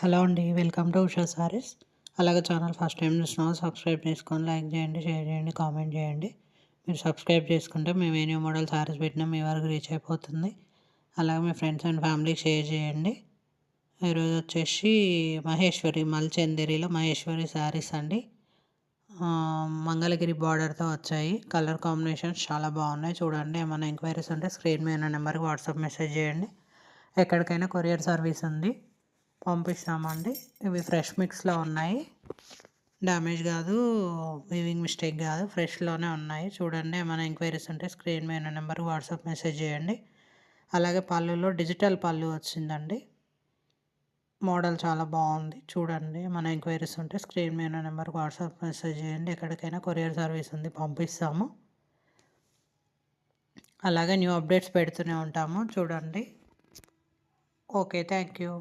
Hello అండి. Welcome to Usha saris. అలాగే channel first time చూస్తున్నావా సబ్స్క్రైబ్ చేసుకొని లైక్ చేయండి, షేర్ చేయండి, కామెంట్ చేయండి. మీరు సబ్స్క్రైబ్ చేసుకుంటే మేము ఏ న్యూ మోడల్ సారీస్ పెట్టినా మీ వరకు రీచ్ అయిపోతుంది. అలాగే మీ ఫ్రెండ్స్ అండ్ ఫ్యామిలీకి షేర్ చేయండి. ఈరోజు వచ్చేసి మల్చందేరిలో మహేశ్వరి సారీస్ అండి. మంగళగిరి బార్డర్తో వచ్చాయి. కలర్ కాంబినేషన్స్ చాలా బాగున్నాయి. చూడండి. ఏమైనా ఎంక్వైరీస్ ఉంటే స్క్రీన్ మీద నెంబర్కి వాట్సాప్ మెసేజ్ చేయండి. ఎక్కడికైనా కొరియర్ సర్వీస్ ఉంది, పంపిస్తామండి. ఇవి ఫ్రెష్ మిక్స్లో ఉన్నాయి, డ్యామేజ్ కాదు, వీవింగ్ మిస్టేక్ కాదు, ఫ్రెష్లోనే ఉన్నాయి. చూడండి. ఏమైనా ఎంక్వైరీస్ ఉంటే స్క్రీన్ మీద నెంబర్కి వాట్సాప్ మెసేజ్ చేయండి. అలాగే పళ్ళులో డిజిటల్ పళ్ళు వచ్చిందండి. మోడల్ చాలా బాగుంది. చూడండి. మన ఎంక్వైరీస్ ఉంటే స్క్రీన్ మీద నెంబర్కి వాట్సాప్ మెసేజ్ చేయండి. ఎక్కడికైనా కొరియర్ సర్వీస్ ఉంది, పంపిస్తాము. అలాగే న్యూ అప్డేట్స్ పెడుతూనే ఉంటాము. చూడండి. Okay, thank you.